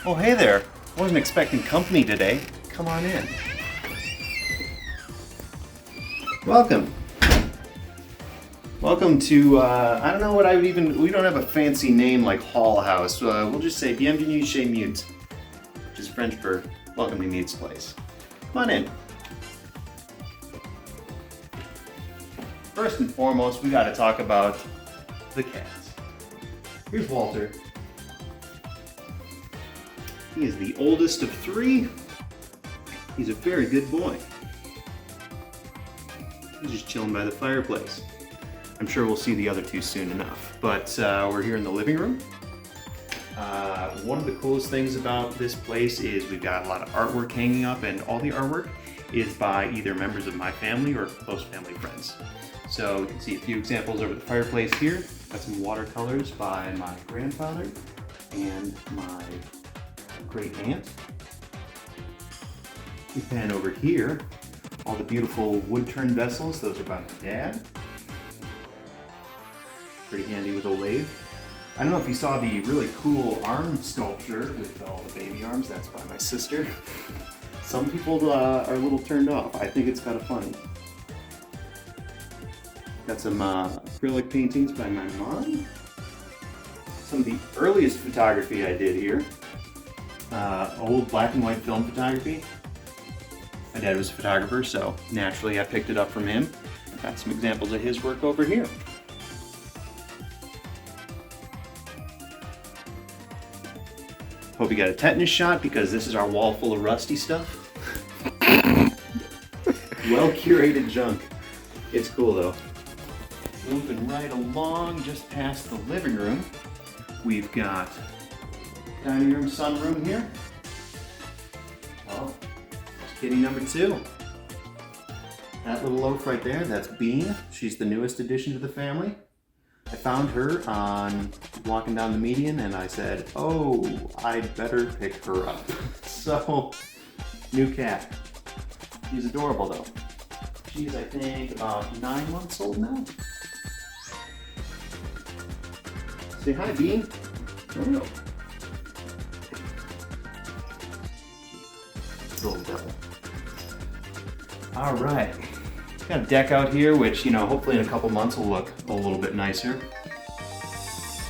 Well, hey there. Wasn't expecting company today. Come on in. Welcome. Welcome to, I don't know what I would even, we don't have a fancy name like Hall House. We'll just say Bienvenue Chez, which is French for welcome to Mute's place. Come on in. First and foremost, we gotta talk about the cats. Here's Walter. He is the oldest of three. He's a very good boy. He's just chilling by the fireplace. I'm sure we'll see the other two soon enough. But we're here in the living room. One of the coolest things about this place is we've got a lot of artwork hanging up, and all the artwork is by either members of my family or close family friends. So you can see a few examples over the fireplace here. Got some watercolors by my grandfather and my great aunt. We pan over here, all the beautiful wood-turned vessels. Those are by my dad. Pretty handy with a lathe. I don't know if you saw the really cool arm sculpture with all the baby arms. That's by my sister. Some people are a little turned off. I think it's kind of funny. Got some acrylic paintings by my mom. Some of the earliest photography I did here. Old black and white film photography. My dad was a photographer, so naturally I picked it up from him. Got some examples of his work over here. Hope you got a tetanus shot, because this is our wall full of rusty stuff. Well curated junk. It's cool though. Moving right along, just past the living room, we've got dining room, sunroom here. Oh, there's kitty number 2. That little loaf right there, that's Bean. She's the newest addition to the family. I found her on walking down the median and I said, oh, I'd better pick her up. So, new cat. She's adorable though. She's, I think, about 9 months old now. Say hi, Bean. Oh. Little devil. All right. Got a deck out here, which, you know, hopefully in a couple months will look a little bit nicer.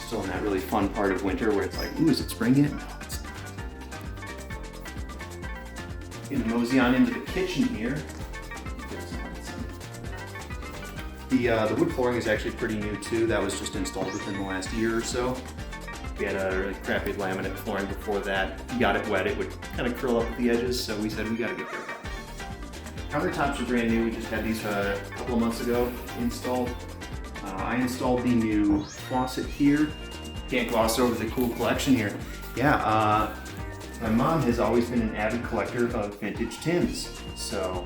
Still in that really fun part of winter where it's like, ooh, is it spring yet? No, it's not. Gonna mosey on into the kitchen here. The wood flooring is actually pretty new too. That was just installed within the last year or so. We had a really crappy laminate flooring before that. You got it wet, it would kind of curl up at the edges, so we said we gotta get rid of that. Countertops are brand new. We just had these a couple of months ago installed. I installed the new faucet here. Can't gloss over the cool collection here. Yeah, my mom has always been an avid collector of vintage tins. So,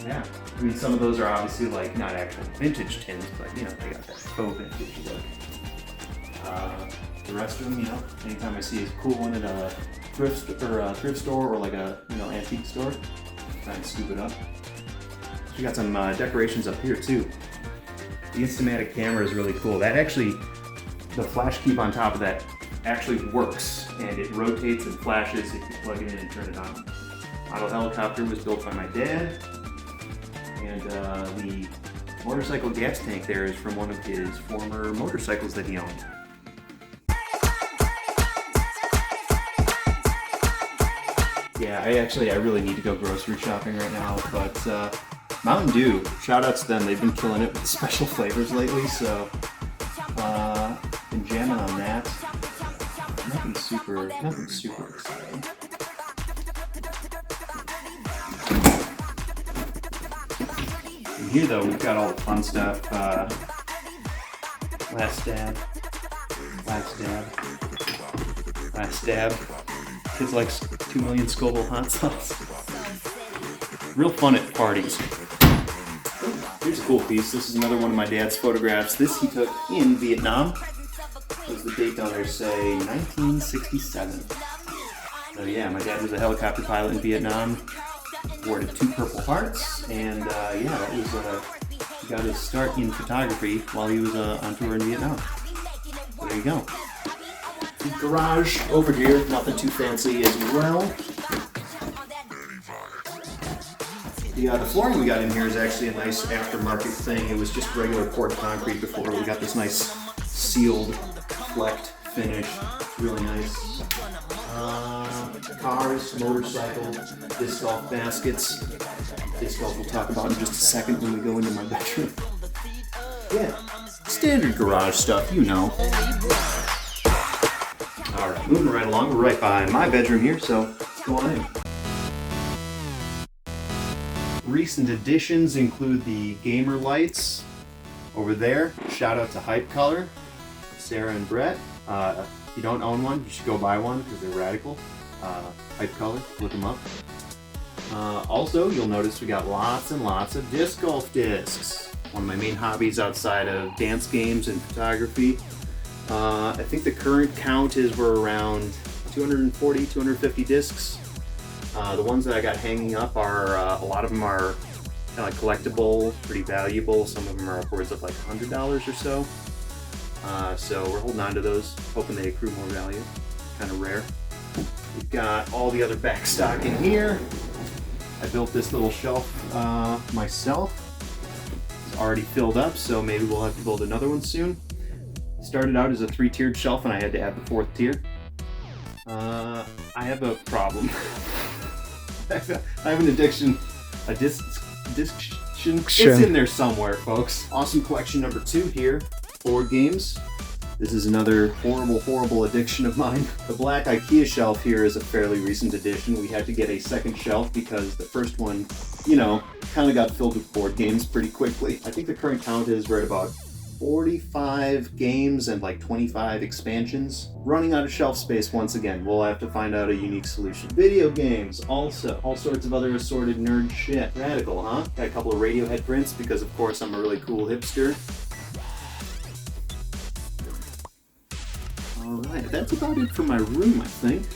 yeah. I mean, some of those are obviously like not actual vintage tins, but you know, they got that faux vintage look. The rest of them, you know, anytime I see a cool one at a thrift store or like a, you know, antique store, try and scoop it up. We got some decorations up here too. The Instamatic camera is really cool. That actually, the flash cube on top of that actually works, and it rotates and flashes if you plug it in and turn it on. Model helicopter was built by my dad, and the motorcycle gas tank there is from one of his former motorcycles that he owned. Yeah, I really need to go grocery shopping right now, but Mountain Dew, shout outs to them, they've been killing it with special flavors lately, so been jamming on that. Nothing super exciting. In here though, we've got all the fun stuff. Last dab. Kids like 2 million Scoville hot sauce. Real fun at parties. Here's a cool piece. This is another one of my dad's photographs. This he took in Vietnam. Does the date down there say 1967? So yeah, my dad was a helicopter pilot in Vietnam. Awarded 2 Purple Hearts, and yeah, that was he got his start in photography while he was on tour in Vietnam. So there you go. Garage over here, nothing too fancy as well. The flooring we got in here is actually a nice aftermarket thing. It was just regular poured concrete before. We got this nice sealed, flecked finish. Really nice. Cars, motorcycles, disc golf baskets. Disc golf we'll talk about in just a second when we go into my bedroom. Yeah, standard garage stuff, you know. Alright, moving right along. We're right by my bedroom here, so let's go on in. Recent additions include the gamer lights over there. Shout out to Hype Color, Sarah and Brett. If you don't own one, you should go buy one because they're radical. Hype Color, look them up. Also, you'll notice we got lots and lots of disc golf discs. One of my main hobbies outside of dance games and photography. I think the current count is we're around 240, 250 discs. The ones that I got hanging up are, a lot of them are kind of like collectible, pretty valuable. Some of them are upwards of like $100 or so. So we're holding on to those, hoping they accrue more value. Kind of rare. We've got all the other back stock in here. I built this little shelf myself. It's already filled up, so maybe we'll have to build another one soon. Started out as a 3-tiered shelf and I had to add the 4th tier. I have a problem. I have an addiction, a disc. It's in there somewhere, folks. Awesome collection number 2 here, board games. This is another horrible addiction of mine. The black IKEA shelf here is a fairly recent addition. We had to get a second shelf because the first one, you know, kind of got filled with board games pretty quickly. I think the current count is right about 45 games and like 25 expansions. Running out of shelf space once again. We'll have to find out a unique solution. Video games also. All sorts of other assorted nerd shit. Radical, huh? Got a couple of Radiohead prints because of course I'm a really cool hipster. Alright, that's about it for my room, I think.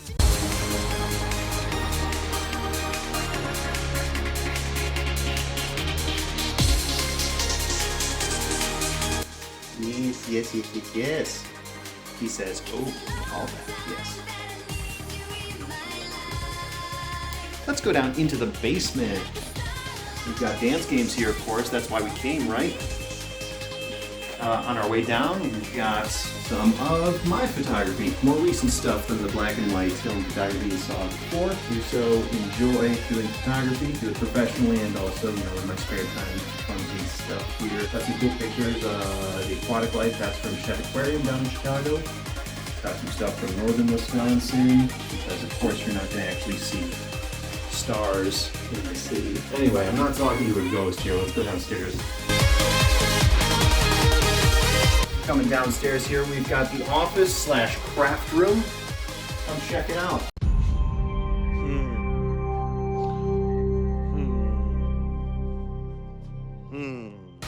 Yes. He says, oh, all that, yes. Let's go down into the basement. We've got dance games here, of course. That's why we came, right? On our way down, we've got some of my photography. More recent stuff than the black and white film photography you saw before. Do so enjoy doing photography, do it professionally, and also, you know, in my spare time, fun piece stuff here. Got some cool pictures. The aquatic light, that's from Chez Aquarium down in Chicago. Got some stuff from northern Wisconsin, because of course you're not going to actually see stars in the city. Anyway, I'm not talking to a ghost here. Let's go downstairs. Coming downstairs here, we've got the office / craft room. Come check it out.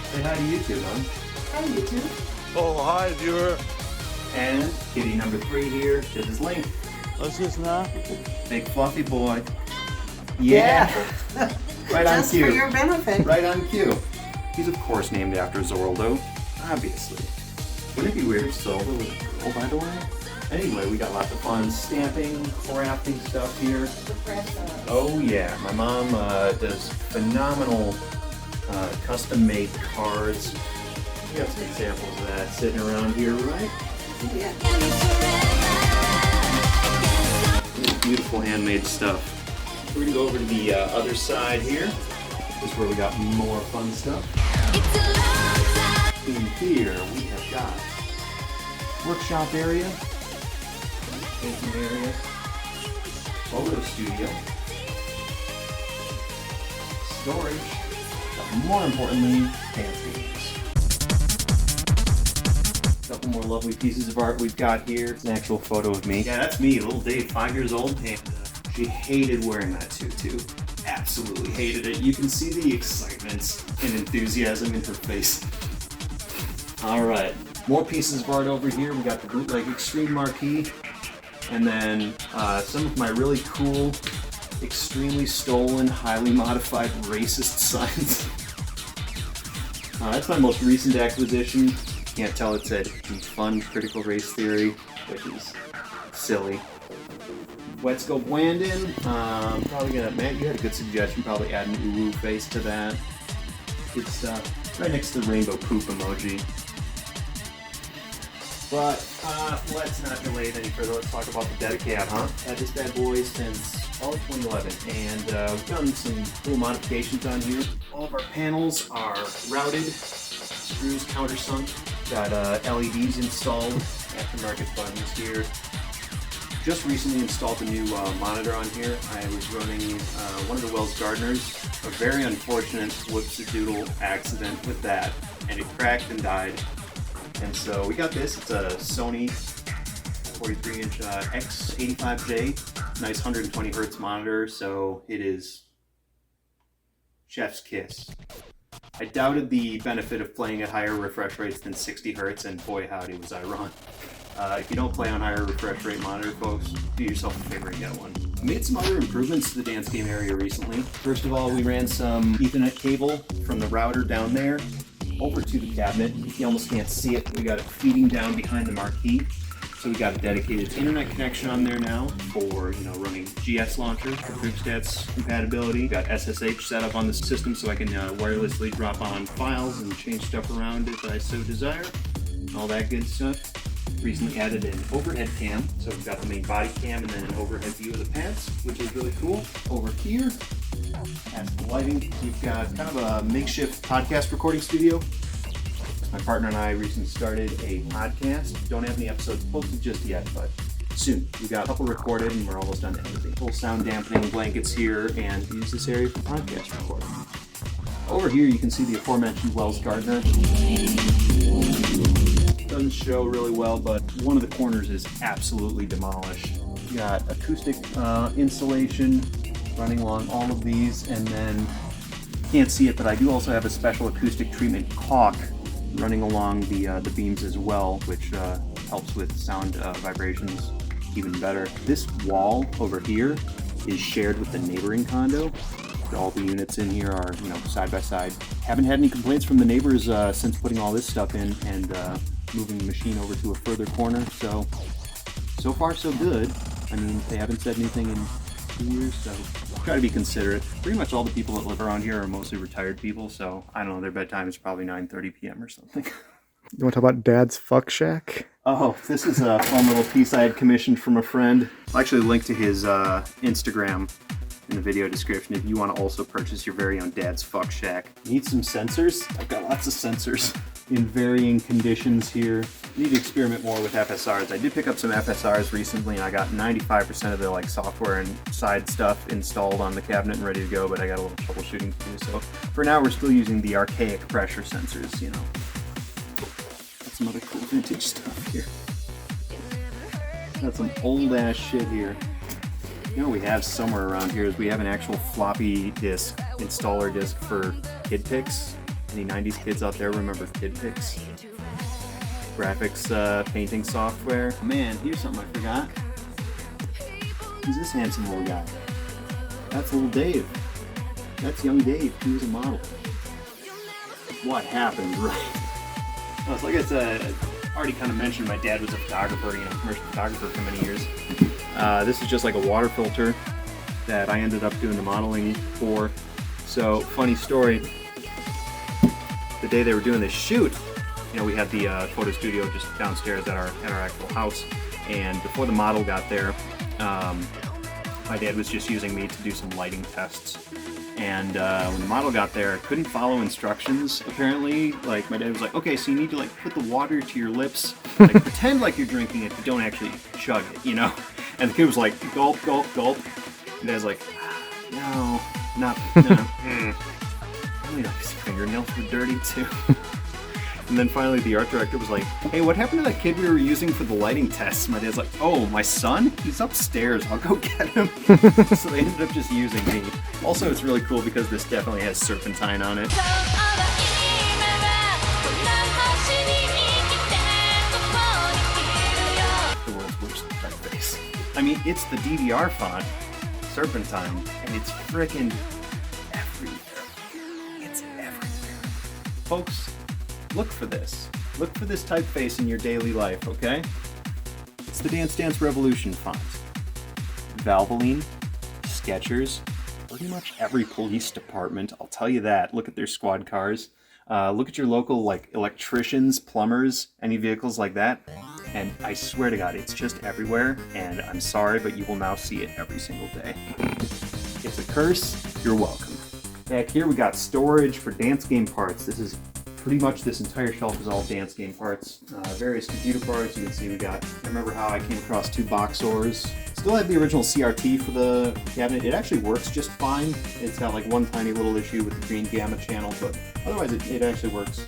Say hi to YouTube, huh? Hi, YouTube. Oh, hi, viewer. And kitty number 3 here. This is Link. What's this now? Big fluffy boy. Yeah. Right on Just cue. for your benefit. Right on cue. He's of course named after Zorldo. Obviously. Wouldn't it be weird if Zorldo was a girl, by the way? Anyway, we got lots of fun stamping, crafting stuff here. Oh yeah, my mom does phenomenal custom-made cards. We got some examples of that sitting around here, right? Yeah. Beautiful handmade stuff. We're gonna go over to the other side here. This is where we got more fun stuff. In here we have got workshop area, basement area, photo studio, storage, but more importantly, dance games. A couple more lovely pieces of art we've got here. It's an actual photo of me. Yeah, that's me, little Dave, 5 years old, and she hated wearing that tutu. Absolutely hated it. You can see the excitement and enthusiasm in her face. Alright, more pieces of art over here. We got the Bootleg Extreme Marquee, and then some of my really cool, extremely stolen, highly modified racist signs. That's my most recent acquisition. Can't tell it said fun critical race theory, which is silly. Wet scope Landon. Probably gonna, Matt, you had a good suggestion. Probably add an uwu face to that. Good stuff. Right next to the rainbow poop emoji. But let's not delay it any further. Let's talk about the Dedicat, huh? Had this bad boy since all of 2011, and we've done some cool modifications on here. All of our panels are routed, screws countersunk, got LEDs installed, aftermarket buttons here. Just recently installed a new monitor on here. I was running one of the Wells Gardners, a very unfortunate whoops-a-doodle accident with that, and it cracked and died. And so we got this. It's a Sony 43-inch X85J, nice 120 hertz monitor. So it is chef's kiss. I doubted the benefit of playing at higher refresh rates than 60 hertz, and boy howdy was I wrong. If you don't play on higher refresh rate monitor, folks, do yourself a favor and get one. I made some other improvements to the dance game area recently. First of all, we ran some Ethernet cable from the router down there over to the cabinet. You almost can't see it. We got it feeding down behind the marquee. So we got a dedicated internet connection on there now for, running GS launcher for QuickStats compatibility. We got SSH set up on the system so I can wirelessly drop on files and change stuff around if I so desire. All that good stuff. Recently added an overhead cam, so we've got the main body cam and then an overhead view of the pants, which is really cool. Over here, as the lighting, we've got kind of a makeshift podcast recording studio. My partner and I recently started a podcast. Don't have any episodes posted just yet, but soon. We got a couple recorded and we're almost done editing. Full sound dampening blankets here, and use this area for podcast recording. Over here you can see the aforementioned Wells Gardner. Doesn't show really well, but one of the corners is absolutely demolished. You got acoustic insulation running along all of these, and then can't see it, but I do also have a special acoustic treatment caulk running along the beams as well, which helps with sound vibrations even better. This wall over here is shared with the neighboring condo. All the units in here are, side by side. Haven't had any complaints from the neighbors since putting all this stuff in and moving the machine over to a further corner. So far so good. I mean, they haven't said anything in 2 years, so try to be considerate. Pretty much all the people that live around here are mostly retired people, so I don't know, their bedtime is probably 9:30 p.m. or something. You want to talk about Dad's Fuck Shack? Oh, this is a fun little piece I had commissioned from a friend. I'll actually link to his Instagram in the video description if you want to also purchase your very own Dad's Fuck Shack. Need some sensors? I've got lots of sensors in varying conditions here. Need to experiment more with FSRs. I did pick up some FSRs recently and I got 95% of the software and side stuff installed on the cabinet and ready to go, but I got a little troubleshooting to do. So for now we're still using the archaic pressure sensors, Got some other cool vintage stuff here. Got some old ass shit here. We have somewhere around here is we have an actual floppy disk, installer disk for Kid Pix. Any 90s kids out there remember Kid Pix? Graphics painting software. Man, here's something I forgot. Who's this handsome little guy? That's little Dave. That's young Dave. He was a model. What happened, right? Well, like I said, I already kind of mentioned my dad was a photographer, commercial photographer for many years. This is just like a water filter that I ended up doing the modeling for. So, funny story, the day they were doing this shoot, we had the photo studio just downstairs at our actual house, and before the model got there, my dad was just using me to do some lighting tests. And when the model got there, couldn't follow instructions, apparently. My dad was like, okay, so you need to put the water to your lips, pretend like you're drinking it, but don't actually chug it, And the kid was like, gulp, gulp, gulp. And Dad's like, no. His fingernails were dirty too. And then finally the art director was like, hey, what happened to that kid we were using for the lighting tests? My dad's like, oh, my son? He's upstairs. I'll go get him. So they ended up just using me. Also, it's really cool because this definitely has serpentine on it. The world's worst typeface. I mean, it's the DDR font, serpentine, and it's frickin' everywhere. It's everywhere. Folks, look for this. Look for this typeface in your daily life, okay? It's the Dance Dance Revolution font. Valvoline, Skechers, pretty much every police department, I'll tell you that. Look at their squad cars. Look at your local like electricians, plumbers, any vehicles like that. And I swear to God, it's just everywhere. And I'm sorry, but you will now see it every single day. It's a curse. You're welcome. Back here we got storage for dance game parts. This is pretty much this entire shelf is all dance game parts. Various computer parts. You can see we got, I remember how I came across 2 box ores. Still have the original CRT for the cabinet. It actually works just fine. It's got like one tiny little issue with the green gamma channel, but otherwise it actually works.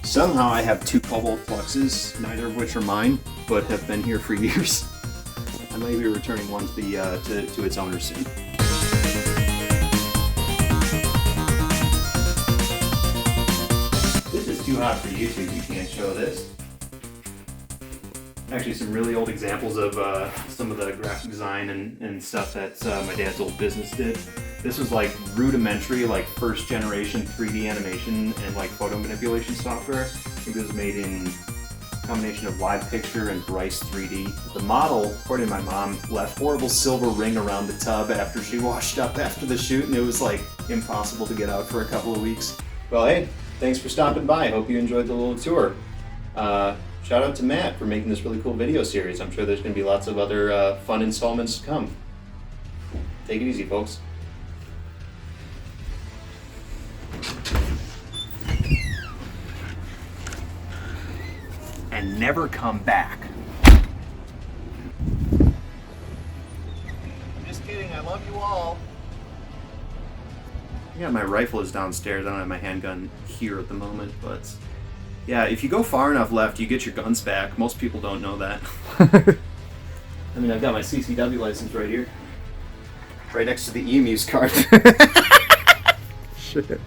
Somehow I have 2 cobalt fluxes, neither of which are mine, but have been here for years. I may be returning one to the to its owner soon. This is too hot for YouTube. You can't show this. Actually, some really old examples of some of the graphic design and stuff that my dad's old business did. This was like rudimentary, like first generation 3D animation and like photo manipulation software. I think it was made in a combination of Live Picture and Bryce 3D. The model, according to my mom, left horrible silver ring around the tub after she washed up after the shoot, and it was like impossible to get out for a couple of weeks. Well, hey, thanks for stopping by. Hope you enjoyed the little tour. Shout out to Matt for making this really cool video series. I'm sure there's going to be lots of other fun installments to come. Take it easy, folks. And never come back. Just kidding, I love you all. Yeah, my rifle is downstairs. I don't have my handgun here at the moment, but yeah, if you go far enough left, you get your guns back. Most people don't know that. I mean, I've got my CCW license right here. Right next to the EMU's card. Shit.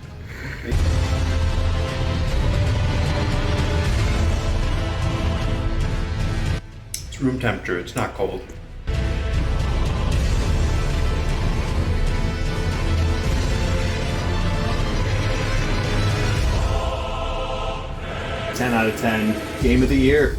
It's room temperature, it's not cold. 10 out of 10. Game of the year.